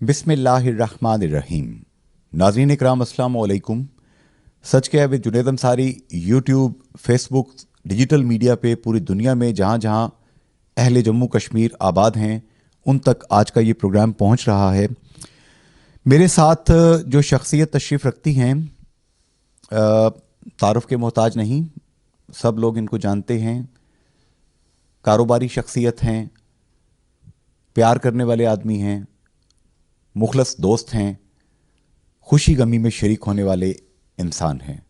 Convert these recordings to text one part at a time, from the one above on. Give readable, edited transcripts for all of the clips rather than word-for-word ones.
बिस्मिल्लाहिर्रहमानिर्रहीम। नाज़रीन इकराम अस्सलाम वालेकुम। सच क्या है with Junaid Ansari YouTube, Facebook, digital media पे पूरी दुनिया में जहाँ जहाँ अहले जम्मू कश्मीर आबाद हैं उन तक आज का ये प्रोग्राम पहुँच रहा है। मेरे साथ जो शख्सियत तशरीफ़ रखती हैं तारुफ़ के मोहताज नहीं, सब लोग इनको जानते हैं। कारोबारी शख्सियत हैं, प्यार करने वाले आदमी हैं, मुखलस दोस्त हैं, खुशी गमी में शरीक होने वाले इंसान हैं।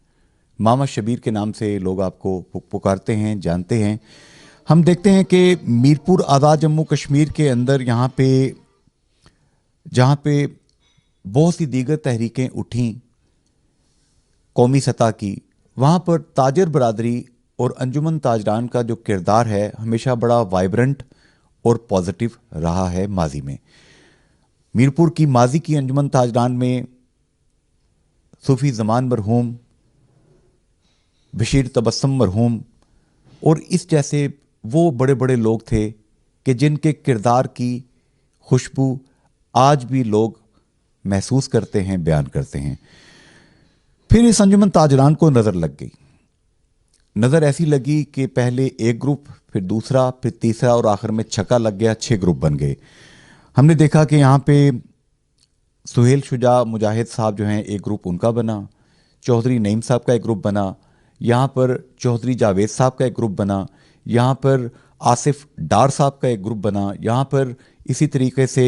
मामा शबीर के नाम से लोग आपको पुकारते हैं, जानते हैं। हम देखते हैं कि मीरपुर आज़ाद जम्मू कश्मीर के अंदर यहाँ पे जहाँ पे बहुत सी दीगर तहरीकें उठीं कौमी सतह की, वहाँ पर ताजर बरादरी और अंजुमन ताजरान का जो किरदार है हमेशा बड़ा वाइब्रेंट और पॉजिटिव रहा है। माजी में मीरपुर की माजी की अंजुमन ताजरान में सूफ़ी ज़मान मरहूम, बशीर तबस्सुम मरहूम और इस जैसे वो बड़े बड़े लोग थे कि जिनके किरदार की खुशबू आज भी लोग महसूस करते हैं, बयान करते हैं। फिर इस अंजुमन ताजरान को नज़र लग गई। नज़र ऐसी लगी कि पहले एक ग्रुप, फिर दूसरा, फिर तीसरा और आखिर में छक्का लग गया, 6 ग्रुप बन गए। हमने देखा कि यहाँ पे सुहेल शुजा मुजाहिद साहब जो हैं एक ग्रुप उनका बना, चौधरी नईम साहब का एक ग्रुप बना, यहाँ पर चौधरी जावेद साहब का एक ग्रुप बना, यहाँ पर आसिफ डार साहब का एक ग्रुप बना, यहाँ पर इसी तरीके से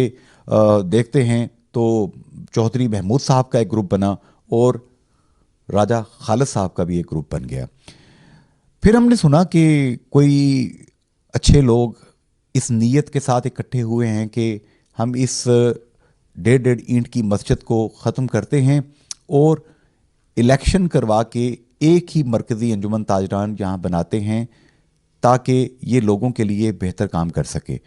देखते हैं तो चौधरी महमूद साहब का एक ग्रुप बना और राजा खालिद साहब का भी एक ग्रुप बन गया। फिर हमने सुना कि कोई अच्छे लोग इस नीयत के साथ इकट्ठे हुए हैं कि हम इस 1.5 ईंट की मस्जिद को ख़त्म करते हैं और इलेक्शन करवा के एक ही मरकज़ी अंजुमन ताजरान यहाँ बनाते हैं ताकि ये लोगों के लिए बेहतर काम कर सके।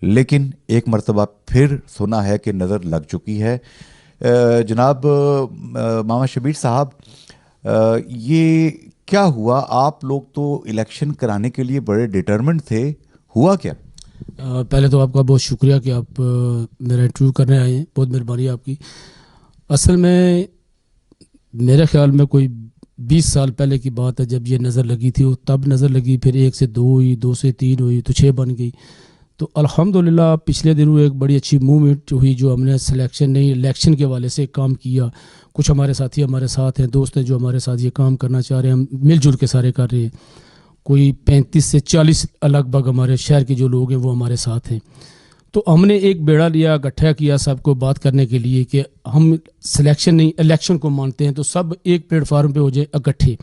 लेकिन एक मरतबा फिर सुना है कि नज़र लग चुकी है। जनाब मामा शबीर साहब, ये क्या हुआ? आप लोग तो इलेक्शन कराने के लिए बड़े डिटरमिन्ड थे, हुआ क्या? पहले तो आपका बहुत शुक्रिया कि आप मेरा इंटरव्यू करने आए हैं, बहुत मेहरबानी आपकी। असल में मेरे ख्याल में कोई 20 साल पहले की बात है जब ये नज़र लगी थी, तब नज़र लगी, फिर 1 से 2 हुई, 2 से 3 हुई, तो 6 बन गई। तो अल्हम्दुलिल्लाह पिछले दिनों एक बड़ी अच्छी मूवमेंट हुई जो हमने सिलेक्शन नहीं इलेक्शन के वाले से काम किया। कुछ हमारे साथी हमारे साथ हैं, दोस्त हैं जो हमारे साथ ये काम करना चाह रहे हैं, हम मिलजुल के सारे कर रहे हैं। कोई 35 से 40 लगभग हमारे शहर के जो लोग हैं वो हमारे साथ हैं। तो हमने एक बेड़ा लिया, इकट्ठा किया सबको बात करने के लिए कि हम सिलेक्शन नहीं इलेक्शन को मानते हैं, तो सब एक प्लेटफार्म पे हो जाए इकट्ठे।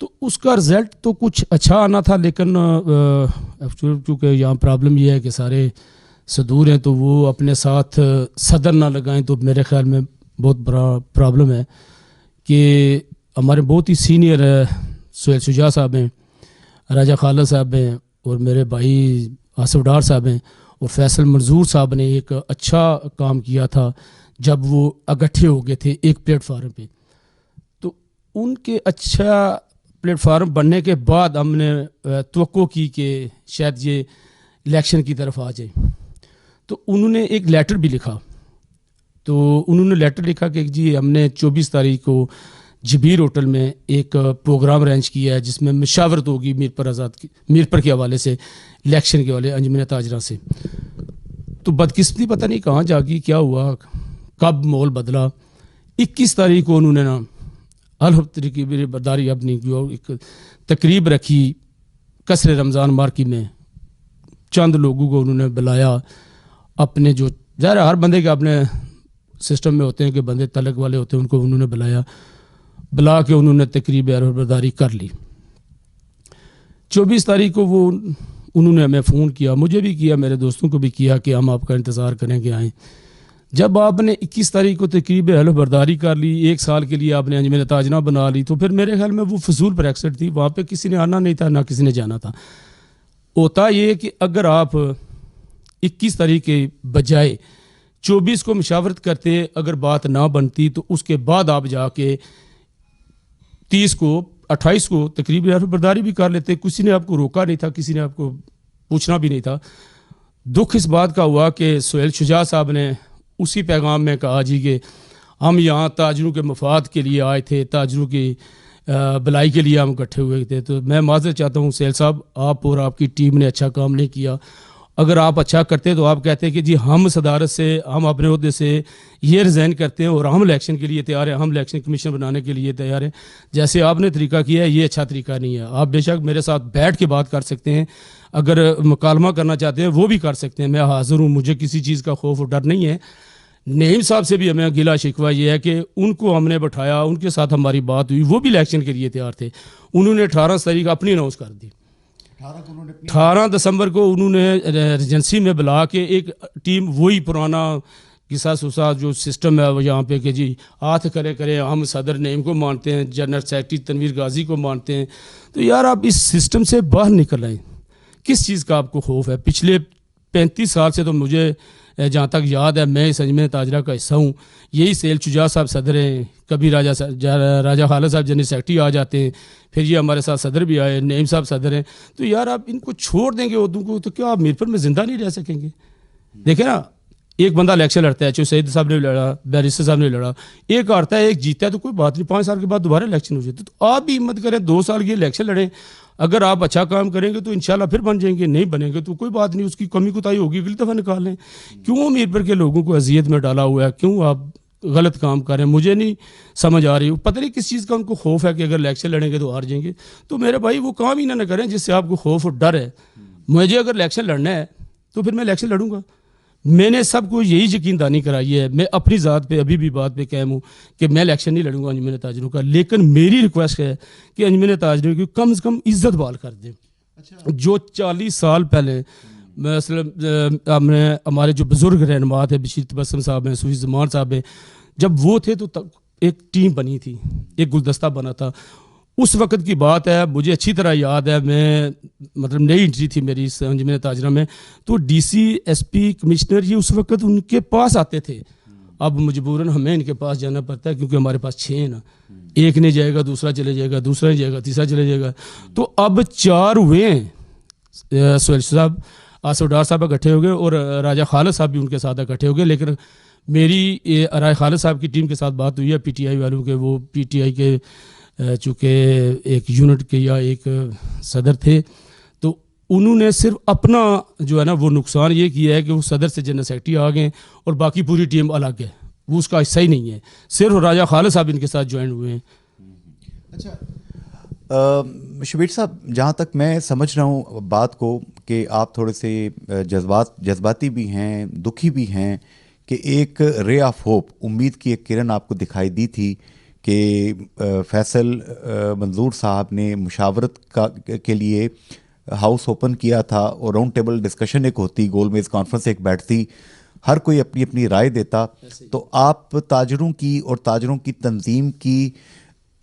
तो उसका रिज़ल्ट तो कुछ अच्छा आना था, लेकिन एक्चुअली क्योंकि यहाँ प्रॉब्लम ये है कि सारे सदूर हैं तो वो अपने साथ सदर ना लगाएं, तो मेरे ख्याल में बहुत बड़ा प्रॉब्लम है कि हमारे बहुत ही सीनियर सुहेल शुजा साहब हैं, राजा खालिद साहब हैं और मेरे भाई आसिफ डार साहब हैं और फैसल मंजूर साहब ने एक अच्छा काम किया था जब वो इकट्ठे हो गए थे एक प्लेटफार्म पे। तो उनके अच्छा प्लेटफार्म बनने के बाद हमने तवक्को की कि शायद ये इलेक्शन की तरफ आ जाए। तो उन्होंने एक लेटर भी लिखा, तो उन्होंने लेटर लिखा कि जी हमने 24 तारीख को जबीर होटल में एक प्रोग्राम अरेंज किया है जिसमें मशावरत होगी मीरपुर के हवाले से, इलेक्शन के वाले अंजुमन ताजरा से। तो बदकिस्मती पता नहीं कहाँ जागी, क्या हुआ, कब माहौल बदला। 21 तारीख को उन्होंने ना अलहब तरीके की बर्दारी अपनी एक तकरीब रखी कसर रमज़ान मार्की में। चंद लोगों को उन्होंने बुलाया, अपने जो ज़ाहिर हर बंदे के अपने सिस्टम में होते हैं कि बंदे तलक वाले होते हैं, उनको उन्होंने बुला के उन्होंने तकरीब बर्दारी कर ली। 24 तारीख को वो उन्होंने हमें फ़ोन किया, मुझे भी किया, मेरे दोस्तों को भी किया कि हम आपका इंतज़ार करेंगे आएँ। जब आपने 21 तारीख को तकरीब हलो बर्दारी कर ली, 1 साल के लिए आपने अंजुमन ताजरा बना ली, तो फिर मेरे ख्याल में वो फजूल ब्रेक्सिट थी। वहाँ पे किसी ने आना नहीं था, ना किसी ने जाना था। होता ये कि अगर आप 21 तारीख के बजाय 24 को मशावरत करते, अगर बात ना बनती तो उसके बाद आप जाके 30 को 28 को तकरीब बर्दारी भी कर लेते। किसी ने आपको रोका नहीं था, किसी ने आपको पूछना भी नहीं था। दुख इस बात का हुआ कि सुहेल शुजा साहब ने उसी पैगाम में कहा जी कि हम यहाँ ताजरों के मफाद के लिए आए थे, ताजरों की भलाई के लिए हम इकट्ठे हुए थे। तो मैं माज़रत चाहता हूँ सैल साहब, आप और आपकी टीम ने अच्छा काम नहीं किया। अगर आप अच्छा करते तो आप कहते कि जी हम सदारत से, हम अपने ओहदे से ये रिज़ाइन करते हैं और हम इलेक्शन के लिए तैयार हैं, हम इलेक्शन कमीशन बनाने के लिए तैयार हैं। जैसे आपने तरीका किया है, ये अच्छा तरीका नहीं है। आप बेशक मेरे साथ बैठ के बात कर सकते हैं, अगर मुकालमा करना चाहते हैं वो भी कर सकते हैं, मैं हाज़िर हूँ, मुझे किसी चीज़ का खौफ और डर नहीं है। नईम साहब से भी हमें गिला शिकवा ये है कि उनको हमने बैठाया, उनके साथ हमारी बात हुई, वो भी इलेक्शन के लिए तैयार थे। उन्होंने 18 तारीख अपनी अनाउंस कर दी। 18 दिसंबर को उन्होंने एजेंसी में बुला के एक टीम, वही पुराना किस्सा सुसा जो सिस्टम है वो यहाँ पे कि जी हाथ करे करे, हम सदर नईम को मानते हैं, जनरल सेक्रेटरी तनवीर गाजी को मानते हैं। तो यार आप इस सिस्टम से बाहर निकल आए। किस चीज़ का आपको खौफ है? पिछले 35 साल से तो मुझे जहाँ तक याद है, मैं इस अंजुमन ताजरा का हिस्सा हूँ। यही सैल शुजा साहब सदर हैं, कभी राजा खालिद साहब जनरल सेक्रेटरी आ जाते हैं, फिर ये हमारे साथ सदर भी आए, नईम साहब सदर हैं। तो यार आप इनको छोड़ देंगे उर्दू को, तो क्या आप मीरपुर में ज़िंदा नहीं रह सकेंगे? देखें ना, एक बंदा इलेक्शन लड़ता है, चाहे सईद साहब ने लड़ा, बैरिस्टर साहब ने लड़ा, एक हारता है एक जीता है, तो कोई बात नहीं, 5 साल के बाद दोबारा इलेक्शन हो जाए। तो आप भी हिम्मत करें, 2 साल के इलेक्शन लड़ें। अगर आप अच्छा काम करेंगे तो इंशाल्लाह फिर बन जाएंगे, नहीं बनेंगे तो कोई बात नहीं, उसकी कमी कोताही होगी, अगली दफ़ा निकाल लें। क्यों मीरपुर के लोगों को अजियत में डाला हुआ है? क्यों आप गलत काम कर रहे हैं? मुझे नहीं समझ आ रही। पता नहीं किस चीज़ का उनको खौफ है कि अगर इलेक्शन लड़ेंगे तो हार जाएंगे। तो मेरे भाई वो काम ही ना करें जिससे आपको खौफ और डर है। मुझे अगर इलेक्शन लड़ना है तो फिर मैं इलेक्शन लड़ूंगा। मैंने सबको यही यकीनदानी कराई है। मैं अपनी ज़ात पे अभी भी बात पे कायम हूँ कि मैं इलेक्शन नहीं लड़ूंगा अंजुमन ताजरों का, लेकिन मेरी रिक्वेस्ट है कि अंजुमन ताजरों की कम से कम इज्जत बहाल कर दें। अच्छा। जो 40 साल पहले हमने, हमारे जो बुजुर्ग रहनुमा थे, बशीर तबस्सुम साहब हैं, सूफी ज़मान साहब हैं, जब वो थे तो एक टीम बनी थी, एक गुलदस्ता बना था। उस वक़्त की बात है, मुझे अच्छी तरह याद है। मैं मतलब नई एंट्री थी मेरी इस अंजुमन ताजरा में, तो डीसी, एसपी, कमिश्नर ये उस वक़्त उनके पास आते थे। अब मजबूरन हमें इनके पास जाना पड़ता है क्योंकि हमारे पास 6 हैं ना, एक नहीं जाएगा दूसरा चले जाएगा, दूसरा नहीं जाएगा तीसरा चले जाएगा। तो अब 4 हुए हैं। सोहेल साहब, आसिफ डार साहब इकट्ठे हो गए और राजा खालिद साहब भी उनके साथ इकट्ठे हो गए। लेकिन मेरी राजा खालिद साहब की टीम के साथ बात हुई है पीटीआई वालों के, वो पीटीआई के चूँकि एक यूनिट के या एक सदर थे, तो उन्होंने सिर्फ अपना जो है ना वो नुकसान ये किया है कि वो सदर से जनरल सेक्रेटरी आ गए और बाकी पूरी टीम अलग है, वो उसका हिस्सा ही नहीं है। सिर्फ राजा खालिद साहब इनके साथ ज्वाइन हुए हैं। अच्छा शबीर साहब, जहाँ तक मैं समझ रहा हूँ बात को कि आप थोड़े से जज्बाती भी हैं, दुखी भी हैं कि एक रे ऑफ होप, उम्मीद की एक किरण आपको दिखाई दी थी कि फैसल मंजूर साहब ने मुशावरत के लिए हाउस ओपन किया था और राउंड टेबल डिस्कशन एक होती, गोल मेज़ कॉन्फ्रेंस एक बैठती, हर कोई अपनी अपनी राय देता, तो आप ताजरों की और ताजरों की तंजीम की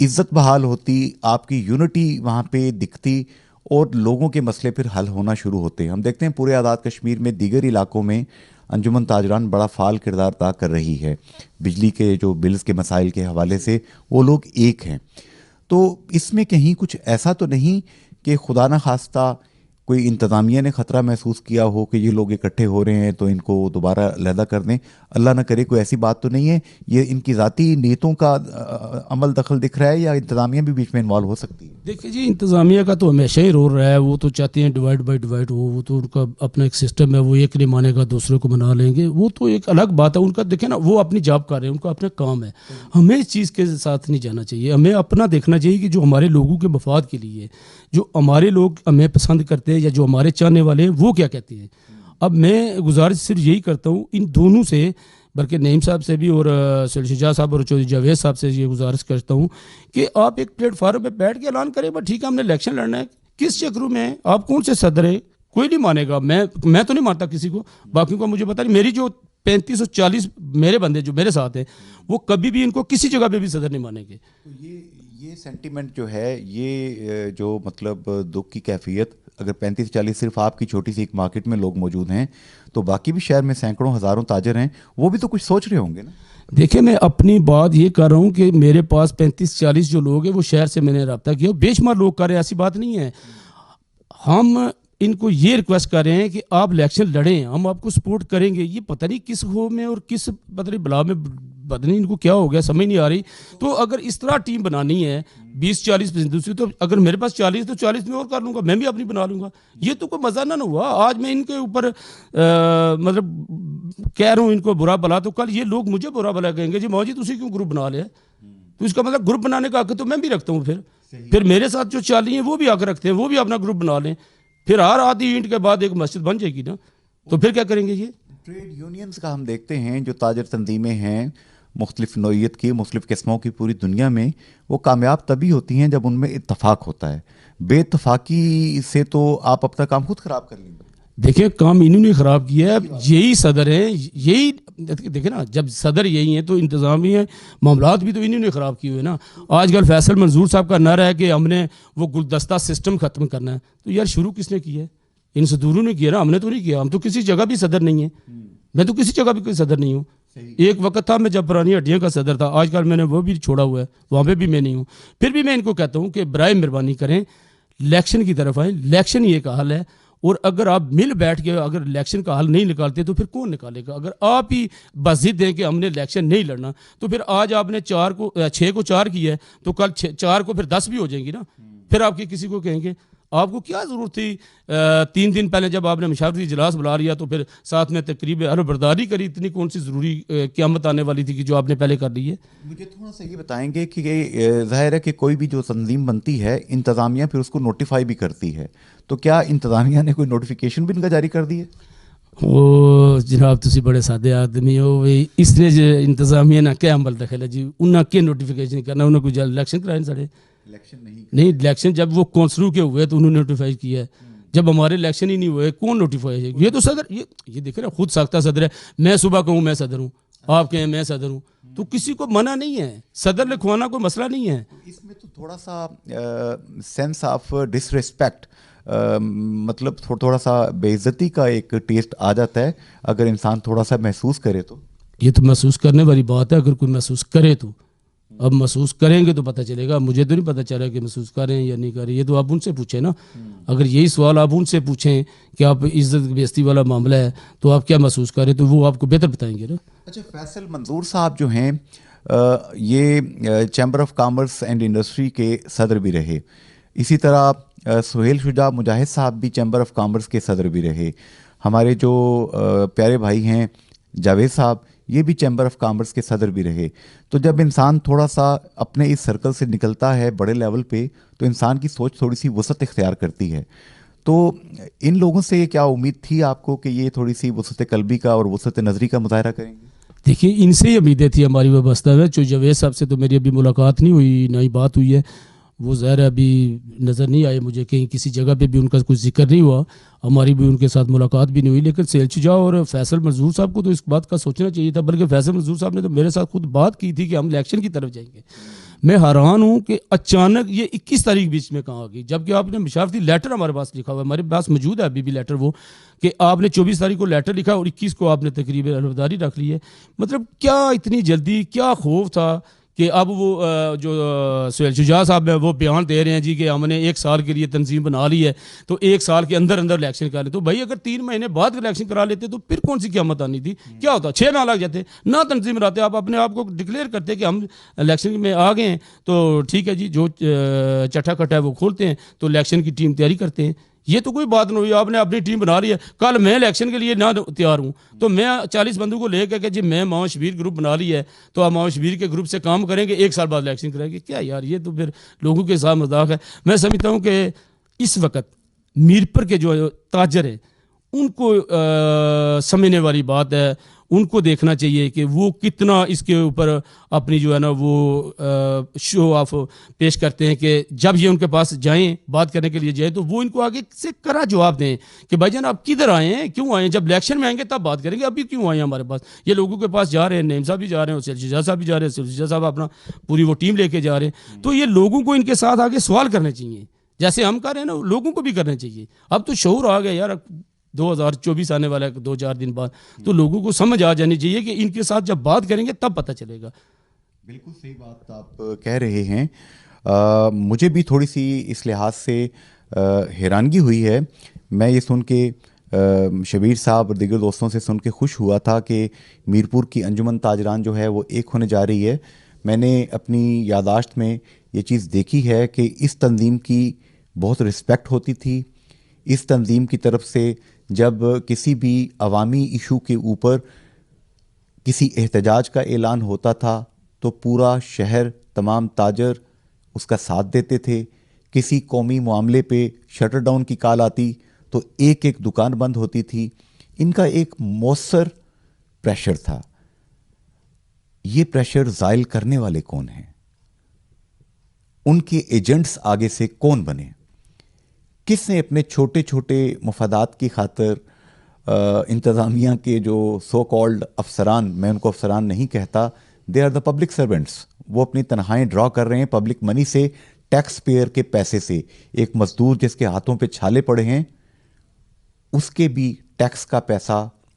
इज्जत बहाल होती, आपकी यूनिटी वहाँ पे दिखती और लोगों के मसले फिर हल होना शुरू होते। हम देखते हैं पूरे आज़ाद कश्मीर में दीगर इलाकों में अंजुमन ताजरान बड़ा फ़ाल किरदार अदा कर रही है। बिजली के जो बिल्स के मसाइल के हवाले से वो लोग एक हैं। तो इसमें कहीं कुछ ऐसा तो नहीं कि खुदा न खास्ता कोई इंतज़ामिया ने ख़तरा महसूस किया हो कि ये लोग इकट्ठे हो रहे हैं तो इनको दोबारा अलहदा कर दें? अल्लाह न करे कोई ऐसी बात तो नहीं है? ये इनकी ज़ाती नीयतों का अमल दखल दिख रहा है या इंतज़ामिया भी बीच में इन्वॉल्व हो सकती है? देखिए जी, इंतज़ामिया का तो हमेशा ही रोल रहा है। वो तो चाहते हैं डिवाइड बाई डिवाइड हो, वो तो उनका अपना एक सिस्टम है, वो एक नहीं मानेगा दूसरे को मना लेंगे, वो तो एक अलग बात है उनका। देखें ना, वो अपनी जॉब कर रहे हैं, उनका अपना काम है। हमें इस चीज़ के साथ नहीं जाना चाहिए। हमें अपना देखना चाहिए कि जो हमारे लोगों के मफाद के लिए, जो हमारे लोग हमें पसंद करते हैं या जो हमारे चाहने वाले हैं, वो क्या कहते हैं। अब मैं गुजारिश सिर्फ यही करता हूँ इन दोनों से, बल्कि नईम साहब से भी और सैयद शुजा साहब और चौधरी जावेद साहब से ये गुजारिश करता हूँ कि आप एक प्लेटफार्म पे बैठ के ऐलान करें, बस ठीक है हमने इलेक्शन लड़ना है। किस चक्रों में आप कौन से सदर हैं? कोई नहीं मानेगा। मैं तो नहीं मानता किसी को, बाकियों को मुझे पता नहीं। मेरी जो 35 और 40 मेरे बंदे जो मेरे साथ हैं, वो कभी भी इनको किसी जगह पे भी सदर नहीं मानेंगे। तो ये सेंटीमेंट जो है, ये जो मतलब दुख की कैफियत, अगर 35-40 सिर्फ आपकी छोटी सी एक मार्केट में लोग मौजूद हैं, तो बाकी भी शहर में सैकड़ों हज़ारों ताजर हैं, वो भी तो कुछ सोच रहे होंगे ना। देखिए, मैं अपनी बात ये कर रहा हूँ कि मेरे पास 35-40 जो लोग हैं वो शहर से मैंने रब्ता किया, बेशुमार लोग कर रहे हैं, ऐसी बात नहीं है। हम इनको ये रिक्वेस्ट कर रहे हैं कि आप इलेक्शन लड़ें, हम आपको सपोर्ट करेंगे। ये पता नहीं किस खो में और किस पता नहीं बला में, पता नहीं इनको क्या हो गया, समझ नहीं आ रही। तो अगर इस तरह टीम बनानी है 20-40% दूसरी, तो अगर मेरे पास 40 तो 40 में और कर लूँगा, मैं भी अपनी बना लूँगा। ये तो कोई मज़ा ना हुआ। आज मैं इनके ऊपर मतलब कह रहा हूँ इनको बुरा भला, तो कल ये लोग मुझे बुरा भला कहेंगे जी मौजी तुसी क्यों ग्रुप बना लिया। तो इसका मतलब ग्रुप बनाने का हक तो मैं भी रखता हूँ। फिर मेरे साथ जो चाली हैं वो भी हक रखते हैं, वो भी अपना ग्रुप बना लें। फिर हर आधी ईंट के बाद एक मस्जिद बन जाएगी ना, तो फिर क्या करेंगे ये। ट्रेड यूनियंस का हम देखते हैं जो ताजर तंजीमें हैं मुख्तलिफ नौइयत की, मुख्तलिफ किस्मों की पूरी दुनिया में, वो कामयाब तभी होती हैं जब उनमें इत्तफाक होता है। बेइत्तफाकी से तो आप अपना काम खुद खराब कर लेंगे। देखिए काम इन्होंने खराब किया है, यही सदर है, यही देखिए ना, जब सदर यही है तो इंतजामिया मामलात भी तो इन्होंने खराब किए हुए ना। आजकल फैसल मंजूर साहब का नारा है कि हमने वो गुलदस्ता सिस्टम खत्म करना है। तो यार शुरू किसने किया है? इन सदूरों ने किया ना, हमने तो नहीं किया। हम तो किसी जगह भी सदर नहीं है, मैं तो किसी जगह भी कोई सदर नहीं हूँ। एक वक्त था मैं जब पुरानी हड्डियों का सदर था, आजकल मैंने वो भी छोड़ा हुआ है, वहाँ पे भी मैं नहीं हूँ। फिर भी मैं इनको कहता हूँ कि बराए मेहरबानी करें, इलेक्शन की तरफ आए। इलेक्शन ही एक हल है, और अगर आप मिल बैठ के अगर इलेक्शन का हल नहीं निकालते तो फिर कौन निकालेगा? अगर आप ही बस जिद दें कि हमने इलेक्शन नहीं लड़ना, तो फिर आज आपने 6 को 4 किया है, तो कल 4 को फिर 10 भी हो जाएंगी ना। फिर आपके किसी को कहेंगे आपको क्या ज़रूरत थी 3 दिन पहले जब आपने मशावरती इजलास बुला लिया तो फिर साथ में तकरीब बर्दारी करी, इतनी कौन सी ज़रूरी क़यामत आने वाली थी कि जो आपने पहले कर ली है। मुझे थोड़ा सा ये बताएंगे कि ज़ाहिर है कि कोई भी जो तंजीम बनती है इंतज़ामिया फिर उसको नोटिफाई भी करती है, तो क्या इंतज़ामिया ने कोई नोटिफिकेशन भी इनका जारी कर दिया? ओ जनाब तुसी बड़े सादे आदमी हो, इसने जो इंतजामिया ना क्या अमल दखल है जी, उन्हें क्या नोटिफिकेशन करना, उन्हें कोई इलेक्शन कराए साढ़े इलेक्शन नहीं। इलेक्शन जब वो कौंसलों के हुए तो उन्होंने नोटिफाई किया है, जब हमारे इलेक्शन ही नहीं हुए कौन नोटिफाई है? ये तो सदर, ये देखे ना खुद साख्ता सदर है। मैं सुबह कहूँ मैं सदर हूँ, आप कहें मैं सदर हूँ, तो किसी को मना नहीं है, सदर लिखवाना कोई मसला नहीं है। इसमें तो थोड़ा सा सेंस ऑफ डिसरिस्पेक्ट, मतलब थोड़ा सा बेइज्जती का एक टेस्ट आ जाता है अगर इंसान थोड़ा सा महसूस करे तो। ये तो महसूस करने वाली बात है, अगर कोई महसूस करे तो। अब महसूस करेंगे तो पता चलेगा, मुझे तो नहीं पता चला कि महसूस करें या नहीं करें, ये तो आप उनसे पूछें ना। अगर यही सवाल आप उनसे पूछें कि आप इज्जत बेइज्जती वाला मामला है तो आप क्या महसूस करें, तो वो आपको बेहतर बताएंगे ना। अच्छा, फैसल मंजूर साहब जो हैं ये chamber of commerce and industry के सदर भी रहे, इसी तरह सुहेल शुजा मुजाहिद साहब भी चैम्बर ऑफ कॉमर्स के सदर भी रहे, हमारे जो प्यारे भाई हैं जावेद साहब ये भी चैम्बर ऑफ कॉमर्स के सदर भी रहे। तो जब इंसान थोड़ा सा अपने इस सर्कल से निकलता है बड़े लेवल पे, तो इंसान की सोच थोड़ी सी वसअत इख्तियार करती है। तो इन लोगों से क्या उम्मीद थी आपको कि ये थोड़ी सी वसअत कल्बी का और वसअत नज़री का मुजाहरा करेंगे? देखिए इनसे ही उम्मीदें थी हमारी व्यवस्था में। जो जावेद साहब से तो मेरी अभी मुलाकात नहीं हुई, ना ही बात हुई है, वो ज़ाहिर अभी नज़र नहीं आए मुझे, कहीं किसी जगह पे भी उनका कुछ जिक्र नहीं हुआ, हमारी भी उनके साथ मुलाकात भी नहीं हुई। लेकिन सुहेल शुजा और फैसल मंजूर साहब को तो इस बात का सोचना चाहिए था, बल्कि फैसल मंजूर साहब ने तो मेरे साथ खुद बात की थी कि हम इलेक्शन की तरफ जाएंगे। मैं हैरान हूँ कि अचानक ये 21 तारीख बीच में कहाँ आ गई, जबकि आपने मशावरती लेटर हमारे पास लिखा हुआ है, हमारे पास मौजूद है अभी भी लेटर, वो कि आपने 24 तारीख को लेटर लिखा और 21 को आपने तकरीब अलविदारी रख ली है। मतलब क्या इतनी जल्दी, क्या खौफ था कि अब वो जो सुहेल शुजा साहब है वो बयान दे रहे हैं जी कि हमने 1 साल के लिए तंजीम बना ली है, तो 1 साल के अंदर अंदर इलेक्शन करा ले। तो भाई अगर 3 महीने बाद इलेक्शन करा लेते तो फिर कौन सी क़यामत आनी थी? क्या होता? 6 माह लग जाते ना तंजीम बनाते। आप अपने आप को डिक्लेयर करते कि हम इलेक्शन में आ गए हैं, तो ठीक है जी, जो चट्टा कट्टा है वो खोलते हैं, तो इलेक्शन की टीम तैयारी करते हैं। ये तो कोई बात नहीं हुई, आपने अपनी टीम बना ली है। कल मैं इलेक्शन के लिए ना तैयार हूँ तो मैं 40 बंदों को लेकर के जी मैं माओ शबीर ग्रुप बना ली है, तो आप माओ शबीर के ग्रुप से काम करेंगे, 1 साल बाद इलेक्शन करेंगे। क्या यार, ये तो फिर लोगों के साथ मजाक है। मैं समझता हूँ कि इस वक्त मीरपुर के जो ताजर है उनको समझने वाली बात है, उनको देखना चाहिए कि वो कितना इसके ऊपर अपनी जो है ना वो शो ऑफ पेश करते हैं कि जब ये उनके पास जाएं, बात करने के लिए जाएं, तो वो इनको आगे से करा जवाब दें कि भाईजान आप किधर आए हैं, क्यों आए हैं? जब इलेक्शन में आएंगे तब बात करेंगे, अभी क्यों आए हैं हमारे पास? ये लोगों के पास जा रहे हैं, नईम साहब भी जा रहे हैं, सुहेल शुजा साहब भी जा रहे हैं, सुहेल शुजा साहब अपना पूरी वो टीम लेके जा रहे हैं। तो ये लोगों को इनके साथ आगे सवाल करने चाहिए, जैसे हम कर रहे हैं ना, लोगों को भी करने चाहिए। अब तो शऊर आ गया यार, 2024 आने वाला है 2-4 दिन बाद, तो लोगों को समझ आ जानी चाहिए कि इनके साथ जब बात करेंगे तब पता चलेगा। बिल्कुल सही बात आप कह रहे हैं। मुझे भी थोड़ी सी इस लिहाज से हैरानगी हुई है। मैं ये सुन के शबीर साहब और दीगर दोस्तों से सुन के खुश हुआ था कि मीरपुर की अंजुमन ताजरान जो है वो एक होने जा रही है। मैंने अपनी यादाश्त में ये चीज़ देखी है कि इस तंजीम की बहुत रिस्पेक्ट होती थी। इस तंजीम की तरफ से जब किसी भी अवामी इशू के ऊपर किसी एहतजाज का ऐलान होता था तो पूरा शहर, तमाम ताजर उसका साथ देते थे। किसी कौमी मामले पे शटर डाउन की कॉल आती तो एक एक दुकान बंद होती थी। इनका एक मौसर प्रेशर था। ये प्रेशर जायल करने वाले कौन हैं? उनके एजेंट्स आगे से कौन बने? किसने अपने छोटे छोटे मफादात की खातिर इंतज़ामिया के जो सो कॉल्ड अफसरान, मैं उनको अफसरान नहीं कहता, they are the public servants, वो अपनी तनख्वाहें ड्रॉ कर रहे हैं पब्लिक मनी से, टैक्स पेयर के पैसे से। एक मजदूर जिसके हाथों पे छाले पड़े हैं उसके भी टैक्स का पैसा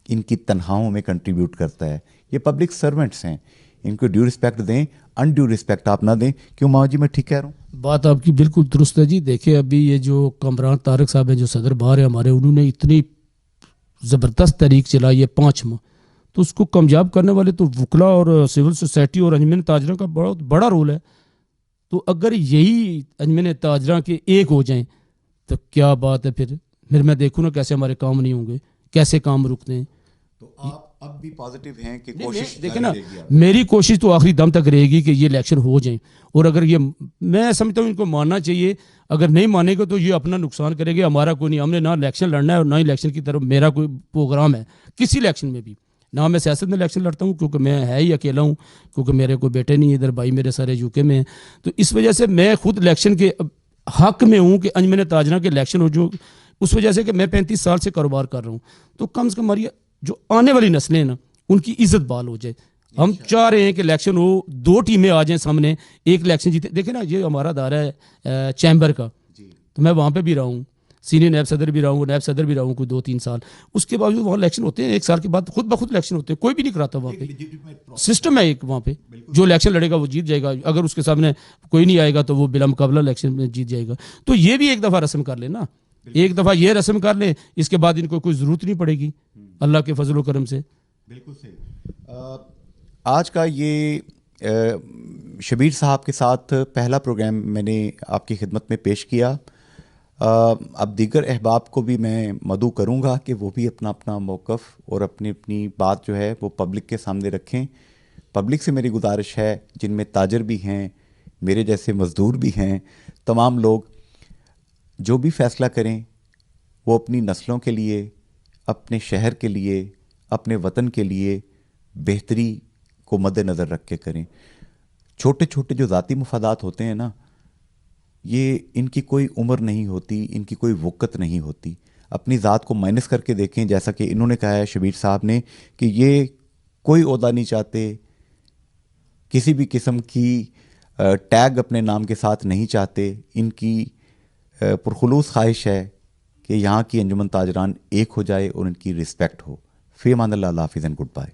इनकी तनख्वाहों में कंट्रीब्यूट करता है। ये पब्लिक सर्वेंट्स हैं, इनको ड्यू रिस्पेक्ट दें। अनड्यू रिस्पेक्ट आप ना दें। क्यों मामा जी, मैं ठीक कह रहा हूँ? बात आपकी बिल्कुल दुरुस्त है जी। देखिए अभी ये जो कामरान तारक साहब हैं, जो सदर बाहर है हमारे, उन्होंने इतनी ज़बरदस्त तहरीक चलाई है 5 माह, तो उसको कामयाब करने वाले तो वकला और सिविल सोसाइटी और अंजमन ताजरा का बहुत बड़ा रोल है। तो अगर यही अंजमन ताजरा के एक हो जाएं तो क्या बात है। फिर मैं देखूँ ना कैसे हमारे काम नहीं होंगे, कैसे काम रुकते हैं। तो आप अब भी पॉजिटिव हैं कि नहीं, कोशिश देखे ना, रहेगी आप? मेरी कोशिश तो आखिरी दम तक रहेगी कि ये इलेक्शन हो जाए। और अगर ये, मैं समझता हूँ इनको मानना चाहिए। अगर नहीं मानेगा तो ये अपना नुकसान करेंगे, हमारा कोई नहीं। हमने ना इलेक्शन लड़ना है और ना इलेक्शन की तरफ मेरा कोई प्रोग्राम है किसी इलेक्शन में भी। ना मैं सियासत में इलेक्शन लड़ता हूँ क्योंकि मैं है ही अकेला हूँ, क्योंकि मेरे कोई बेटे नहीं, इधर भाई मेरे सारे यूके में हैं। तो इस वजह से मैं खुद इलेक्शन के हक में हूँ कि अंजमन ताजरा के इलेक्शन हो, जो उस वजह से कि मैं 35 साल से कारोबार कर रहा हूँ। तो कम से कम हमारी जो आने वाली नस्लें हैं ना, उनकी इज्जत बहाल हो जाए। हम चाह रहे हैं कि इलेक्शन हो, 2 टीमें आ जाएं सामने, एक इलेक्शन जीते। देखे ना, ये हमारा दायरा है चैम्बर का, तो मैं वहाँ पे भी रहा हूँ, सीनियर नायब सदर भी रहा हूँ, नायब सदर भी रहा हूँ कोई 2-3 साल। उसके बावजूद वहाँ इलेक्शन होते हैं, 1 साल के बाद खुद ब खुद इलेक्शन होते हैं। कोई भी नहीं कराता वहाँ पे, सिस्टम है एक वहाँ पे। जो इलेक्शन लड़ेगा वो जीत जाएगा, अगर उसके सामने कोई नहीं आएगा तो वो बिला मुकाबला इलेक्शन में जीत जाएगा। तो ये भी एक दफ़ा रस्म कर लेना, एक दफ़ा ये रस्म कर लें, इसके बाद इनको कोई ज़रूरत नहीं पड़ेगी अल्लाह के फजल करम से। बिल्कुल सही। आज का ये शबीर साहब के साथ पहला प्रोग्राम मैंने आपकी खिदमत में पेश किया। अब दीगर अहबाब को भी मैं मदऊ करूँगा कि वो भी अपना अपना मौक़िफ़ और अपनी अपनी बात जो है वो पब्लिक के सामने रखें। पब्लिक से मेरी गुजारिश है, जिनमें ताजर भी हैं, मेरे जैसे मज़दूर भी हैं, तमाम लोग जो भी फ़ैसला करें वो अपनी नस्लों के लिए, अपने शहर के लिए, अपने वतन के लिए बेहतरी को मद्देनज़र रख के करें। छोटे छोटे जो ज़ाती मुफादात होते हैं ना, ये इनकी कोई उम्र नहीं होती, इनकी कोई वक़्त नहीं होती। अपनी ज़ात को माइनस करके देखें, जैसा कि इन्होंने कहा है शबीर साहब ने, कि ये कोई ओहदा नहीं चाहते, किसी भी किस्म की टैग अपने नाम के साथ नहीं चाहते। इनकी पुरखुलूस ख्वाहिश है कि यहाँ की अंजुमन ताजरान एक हो जाए और इनकी रिस्पेक्ट हो। फ़ी अमान अल्लाह, हाफ़िज़ एंड गुड बाय।